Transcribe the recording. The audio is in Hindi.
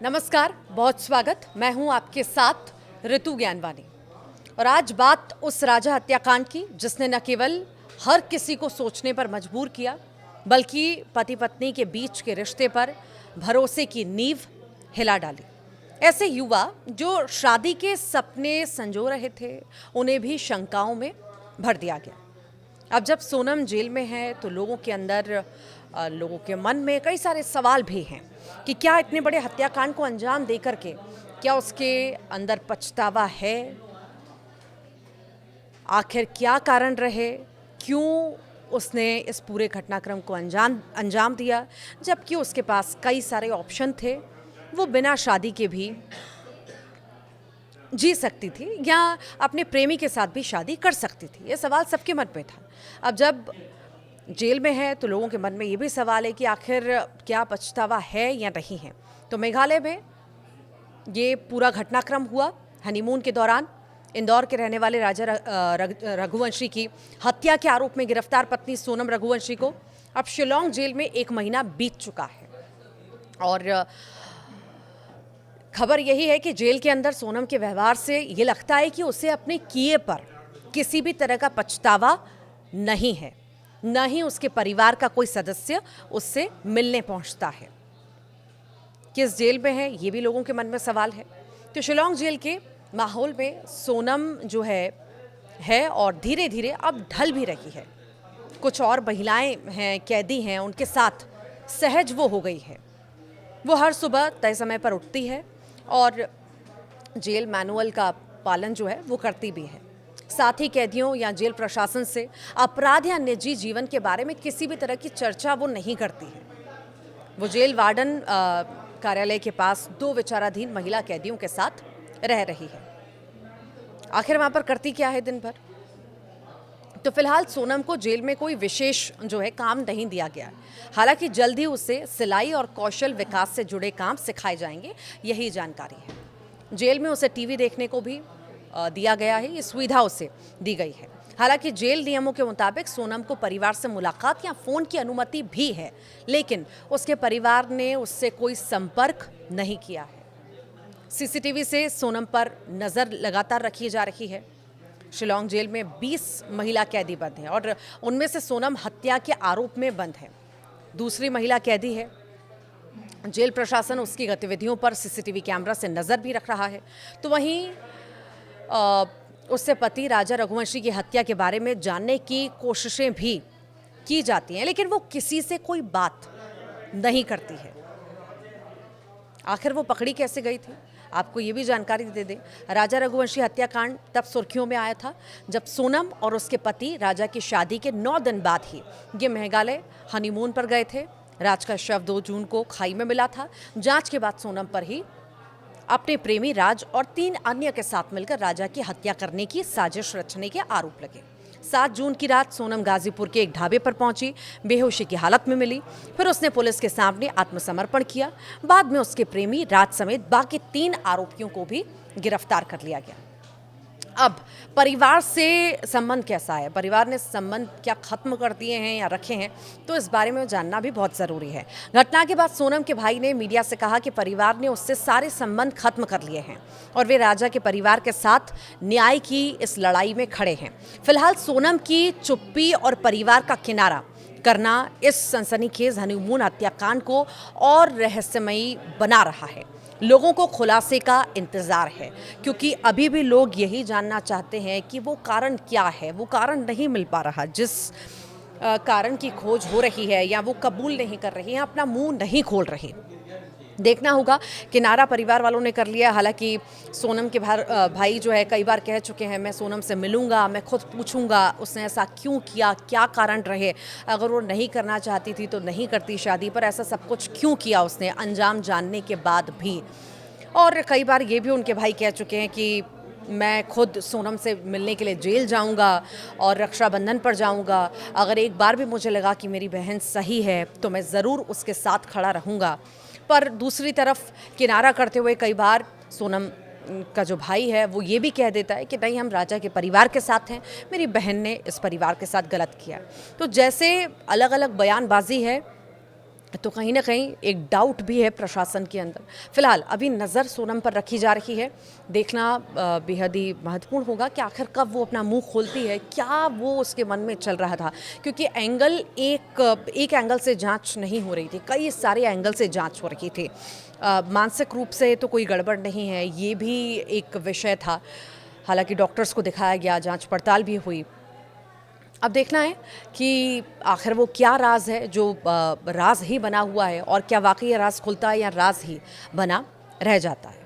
नमस्कार, बहुत स्वागत। मैं हूं आपके साथ ऋतु ज्ञानवानी और आज बात उस राजा हत्याकांड की जिसने न केवल हर किसी को सोचने पर मजबूर किया बल्कि पति पत्नी के बीच के रिश्ते पर भरोसे की नींव हिला डाली। ऐसे युवा जो शादी के सपने संजो रहे थे उन्हें भी शंकाओं में भर दिया गया। अब जब सोनम जेल में है तो लोगों के मन में कई सारे सवाल भी हैं कि क्या इतने बड़े हत्याकांड को अंजाम देकर के क्या उसके अंदर पछतावा है, आखिर क्या कारण रहे, क्यों उसने इस पूरे घटनाक्रम को अंजाम दिया जबकि उसके पास कई सारे ऑप्शन थे। वो बिना शादी के भी जी सकती थी या अपने प्रेमी के साथ भी शादी कर सकती थी। ये सवाल सबके मन में था। अब जब जेल में है तो लोगों के मन में ये भी सवाल है कि आखिर क्या पछतावा है या नहीं है। तो मेघालय में ये पूरा घटनाक्रम हुआ हनीमून के दौरान। इंदौर के रहने वाले राजा रघुवंशी की हत्या के आरोप में गिरफ्तार पत्नी सोनम रघुवंशी को अब शिलोंग जेल में 1 महीना बीत चुका है और खबर यही है कि जेल के अंदर सोनम के व्यवहार से ये लगता है कि उसे अपने किए पर किसी भी तरह का पछतावा नहीं है, न ही उसके परिवार का कोई सदस्य उससे मिलने पहुंचता है। किस जेल में है ये भी लोगों के मन में सवाल है। तो शिलोंग जेल के माहौल में सोनम जो है और धीरे धीरे अब ढल भी रही है। कुछ और महिलाएं हैं, कैदी हैं, उनके साथ सहज वो हो गई है। वो हर सुबह तय समय पर उठती है और जेल मैनुअल का पालन जो है वो करती भी है। साथ ही कैदियों या जेल प्रशासन से अपराध या निजी जीवन के बारे में किसी भी तरह की चर्चा वो नहीं करती है। वो जेल वार्डन कार्यालय के पास 2 विचाराधीन महिला कैदियों के साथ रह रही है। आखिर वहाँ पर करती क्या है दिन भर? तो फिलहाल सोनम को जेल में कोई विशेष जो है काम नहीं दिया गया। हालांकि जल्द ही उसे सिलाई और कौशल विकास से जुड़े काम सिखाए जाएंगे, यही जानकारी है। जेल में उसे टीवी देखने को भी दिया गया है, ये सुविधा उसे दी गई है। हालांकि जेल नियमों के मुताबिक सोनम को परिवार से मुलाकात या फ़ोन की अनुमति भी है, लेकिन उसके परिवार ने उससे कोई संपर्क नहीं किया है। सीसीटीवी से सोनम पर नज़र लगातार रखी जा रही है। शिलोंग जेल में 20 महिला कैदी बंद हैं और उनमें से सोनम हत्या के आरोप में बंद है। दूसरी महिला कैदी है। जेल प्रशासन उसकी गतिविधियों पर सीसीटीवी कैमरा से नज़र भी रख रहा है। तो वहीं उससे पति राजा रघुवंशी की हत्या के बारे में जानने की कोशिशें भी की जाती हैं, लेकिन वो किसी से कोई बात नहीं करती है। आखिर वो पकड़ी कैसे गई थी, आपको ये भी जानकारी दे दें। राजा रघुवंशी हत्याकांड तब सुर्खियों में आया था जब सोनम और उसके पति राजा की शादी के 9 दिन बाद ही ये मेघालय हनीमून पर गए थे। राज का शव 2 जून को खाई में मिला था। जांच के बाद सोनम पर ही अपने प्रेमी राज और 3 अन्य के साथ मिलकर राजा की हत्या करने की साजिश रचने के आरोप लगे। 7 जून की रात सोनम गाजीपुर के एक ढाबे पर पहुंची, बेहोशी की हालत में मिली। फिर उसने पुलिस के सामने आत्मसमर्पण किया। बाद में उसके प्रेमी राज समेत बाकी 3 आरोपियों को भी गिरफ्तार कर लिया गया। अब परिवार से संबंध कैसा है, परिवार ने संबंध क्या खत्म कर दिए हैं या रखे हैं, तो इस बारे में जानना भी बहुत ज़रूरी है। घटना के बाद सोनम के भाई ने मीडिया से कहा कि परिवार ने उससे सारे संबंध खत्म कर लिए हैं और वे राजा के परिवार के साथ न्याय की इस लड़ाई में खड़े हैं। फिलहाल सोनम की चुप्पी और परिवार का किनारा करना इस सनसनीखेज हनीमून हत्याकांड को और रहस्यमयी बना रहा है। लोगों को खुलासे का इंतज़ार है क्योंकि अभी भी लोग यही जानना चाहते हैं कि वो कारण क्या है। वो कारण नहीं मिल पा रहा, जिस कारण की खोज हो रही है या वो कबूल नहीं कर रही है, अपना मुंह नहीं खोल रही। देखना होगा। किनारा परिवार वालों ने कर लिया। हालांकि सोनम के भाई जो है कई बार कह चुके हैं मैं सोनम से मिलूंगा, मैं खुद पूछूंगा उसने ऐसा क्यों किया, क्या कारण रहे, अगर वो नहीं करना चाहती थी तो नहीं करती शादी, पर ऐसा सब कुछ क्यों किया उसने अंजाम जानने के बाद भी। और कई बार ये भी उनके भाई कह चुके हैं कि मैं खुद सोनम से मिलने के लिए जेल जाऊंगा और रक्षाबंधन पर जाऊंगा। अगर एक बार भी मुझे लगा कि मेरी बहन सही है तो मैं ज़रूर उसके साथ खड़ा रहूंगा। पर दूसरी तरफ किनारा करते हुए कई बार सोनम का जो भाई है वो ये भी कह देता है कि नहीं, हम राजा के परिवार के साथ हैं, मेरी बहन ने इस परिवार के साथ गलत किया। तो जैसे अलग अलग बयानबाजी है तो कहीं ना कहीं एक डाउट भी है प्रशासन के अंदर। फिलहाल अभी नज़र सोनम पर रखी जा रही है। देखना बेहद ही महत्वपूर्ण होगा कि आखिर कब वो अपना मुंह खोलती है, क्या वो उसके मन में चल रहा था, क्योंकि एंगल एक एंगल से जांच नहीं हो रही थी, कई सारे एंगल से जांच हो रही थी। मानसिक रूप से तो कोई गड़बड़ नहीं है, ये भी एक विषय था। हालांकि डॉक्टर्स को दिखाया गया, जांच पड़ताल भी हुई। अब देखना है कि आखिर वो क्या राज है जो राज ही बना हुआ है, और क्या वाकई राज खुलता है या राज ही बना रह जाता है।